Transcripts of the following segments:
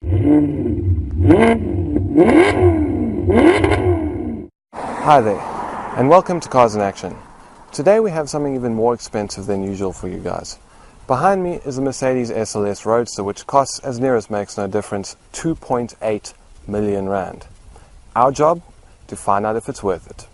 Hi there, and welcome to Cars in Action. Today we have something even more expensive than usual for you guys. Behind me is a Mercedes SLS Roadster, which costs, as near as makes no difference, 2.8 million rand. Our job? To find out if it's worth it.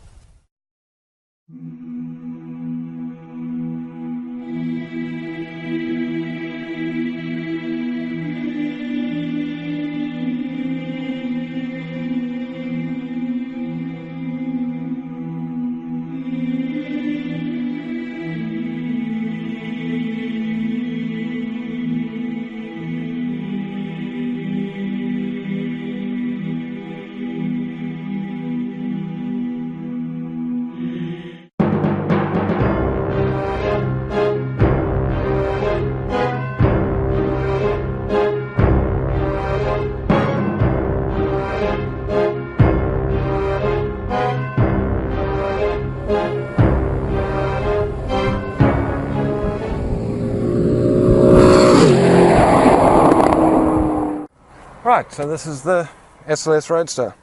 Right, so this is the SLS Roadster.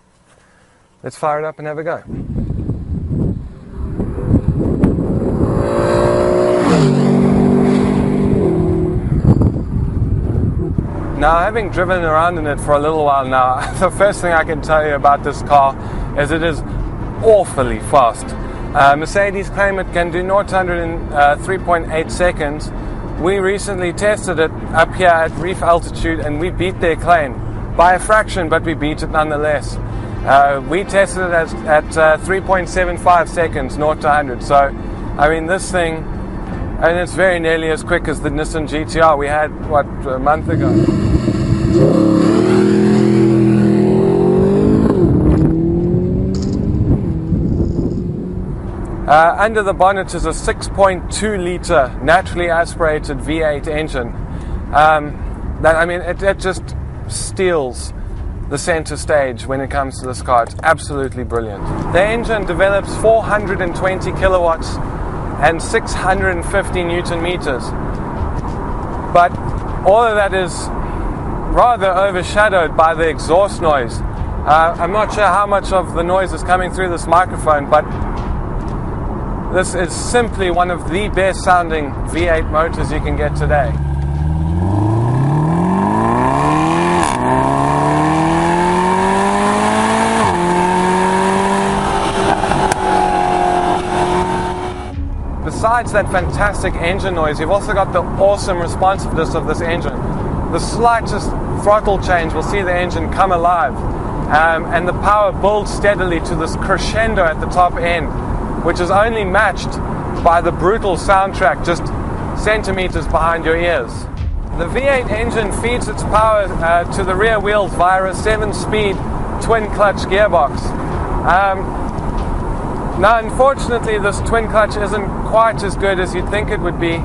Let's fire it up and have a go. Now, having driven around in it for a little while now, the first thing I can tell you about this car is it is awfully fast. Mercedes claim it can do 0 to 100 in 3.8 seconds. We recently tested it up here at reef altitude and we beat their claim. By a fraction, but we beat it nonetheless. We tested it at 3.75 seconds, 0 to 100. So, I mean, this thing, and it's very nearly as quick as the Nissan GTR we had, what, a month ago. Under the bonnet is a 6.2 litre naturally aspirated V8 engine. It just steals the center stage when it comes to this car. It's absolutely brilliant. The engine develops 420 kilowatts and 650 newton meters, but all of that is rather overshadowed by the exhaust noise. I'm not sure how much of the noise is coming through this microphone, but this is simply one of the best sounding V8 motors you can get today. Besides that fantastic engine noise, you've also got the awesome responsiveness of this engine. The slightest throttle change will see the engine come alive, and the power builds steadily to this crescendo at the top end, which is only matched by the brutal soundtrack just centimeters behind your ears. The V8 engine feeds its power to the rear wheels via a 7-speed twin-clutch gearbox. Now, unfortunately, this twin clutch isn't quite as good as you'd think it would be.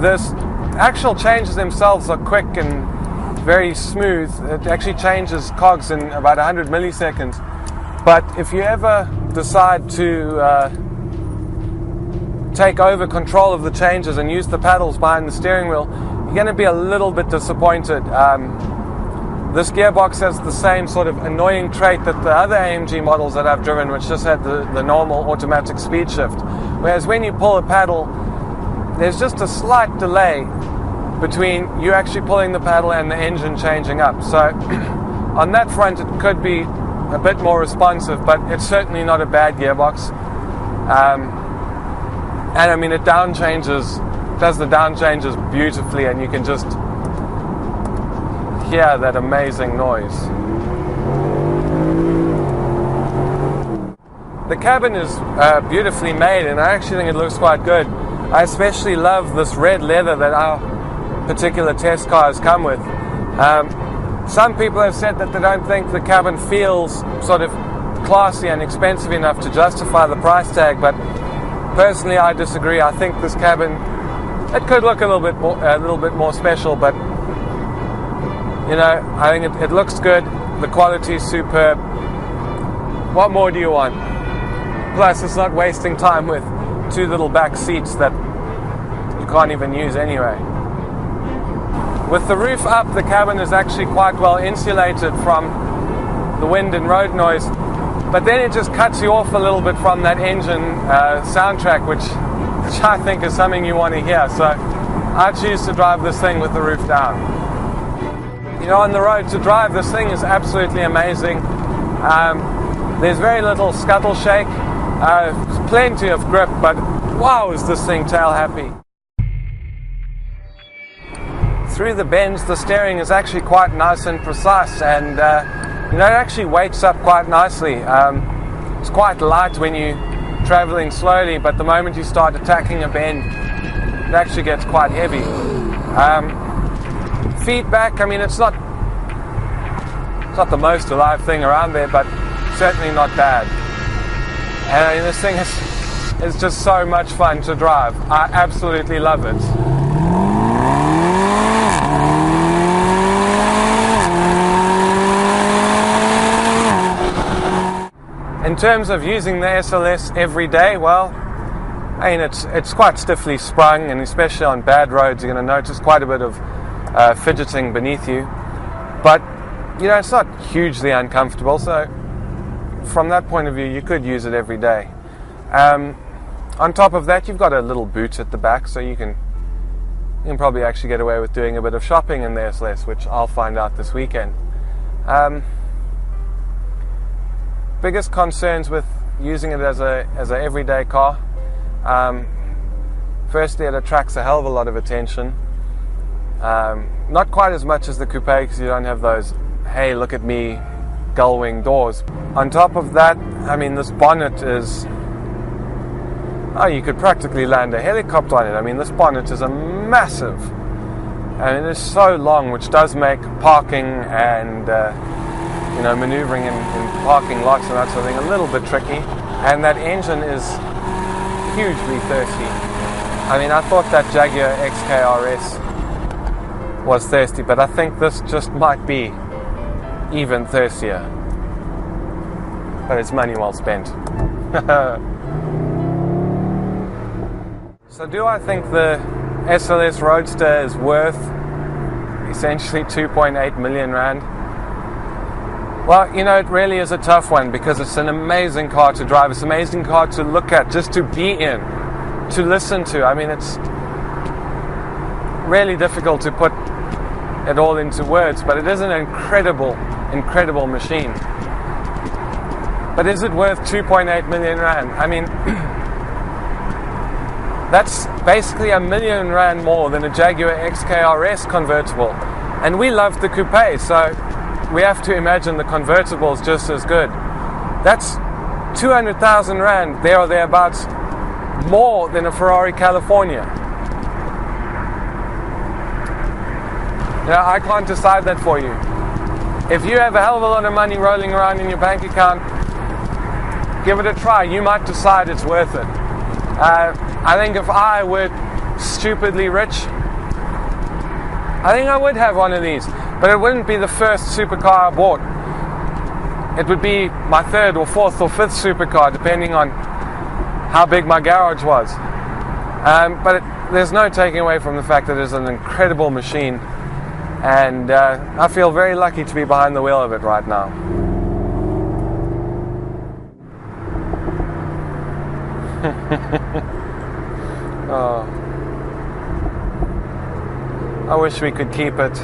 The actual changes themselves are quick and very smooth. It actually changes cogs in about 100 milliseconds. But if you ever decide to take over control of the changes and use the paddles behind the steering wheel, you're going to be a little bit disappointed. This gearbox has the same sort of annoying trait that the other AMG models that I've driven, which just had the normal automatic speed shift. Whereas when you pull a paddle, there's just a slight delay between you actually pulling the paddle and the engine changing up. So on that front, it could be a bit more responsive, but it's certainly not a bad gearbox. And I mean, it does the down changes beautifully, and you can just hear that amazing noise. The cabin is beautifully made, and I actually think it looks quite good. I especially love this red leather that our particular test cars come with. Some people have said that they don't think the cabin feels sort of classy and expensive enough to justify the price tag, but personally I disagree. I think this cabin, it could look a little bit more special, but you know, I think it looks good. The quality is superb. What more do you want? Plus, it's not wasting time with two little back seats that you can't even use anyway. With the roof up, the cabin is actually quite well insulated from the wind and road noise, but then it just cuts you off a little bit from that engine soundtrack, which I think is something you want to hear. So I choose to drive this thing with the roof down. You know, on the road to drive, this thing is absolutely amazing. There's very little scuttle shake, plenty of grip, but wow, is this thing tail happy. Through the bends, the steering is actually quite nice and precise, and you know, it actually weights up quite nicely. It's quite light when you're traveling slowly, but the moment you start attacking a bend, it actually gets quite heavy. Feedback, I mean, it's not the most alive thing around there, but certainly not bad. And I mean, this thing is just so much fun to drive. I absolutely love it. In terms of using the SLS every day, well, I mean, it's quite stiffly sprung, and especially on bad roads, you're going to notice quite a bit of fidgeting beneath you. But, you know, it's not hugely uncomfortable, so from that point of view, you could use it every day. On top of that, you've got a little boot at the back, so you can probably actually get away with doing a bit of shopping in the SLS, which I'll find out this weekend. Biggest concerns with using it as a everyday car. Firstly, it attracts a hell of a lot of attention. Not quite as much as the coupe, because you don't have those "hey, look at me" gull wing doors. On top of that, I mean, this bonnet is, you could practically land a helicopter on it. I mean, this bonnet is a massive, and it is so long, which does make parking and you know, maneuvering in parking lots and that sort of thing a little bit tricky. And that engine is hugely thirsty. I mean, I thought that Jaguar XKRS was thirsty, but I think this just might be even thirstier. But it's money well spent. So do I think the SLS Roadster is worth essentially 2.8 million rand? Well, you know, it really is a tough one, because it's an amazing car to drive. It's an amazing car to look at, just to be in, to listen to. I mean, it's really difficult to put it all into words, but it is an incredible, incredible machine. But is it worth 2.8 million rand? I mean, that's basically R1 million more than a Jaguar XKRS convertible. And we love the coupe, so we have to imagine the convertible is just as good. That's 200,000 rand, there or thereabouts, more than a Ferrari California. Now, I can't decide that for you. If you have a hell of a lot of money rolling around in your bank account, give it a try. You might decide it's worth it. I think if I were stupidly rich, I think I would have one of these. But it wouldn't be the first supercar I bought. It would be my third or fourth or fifth supercar, depending on how big my garage was. But there's no taking away from the fact that it's an incredible machine, and I feel very lucky to be behind the wheel of it right now. Oh, I wish we could keep it.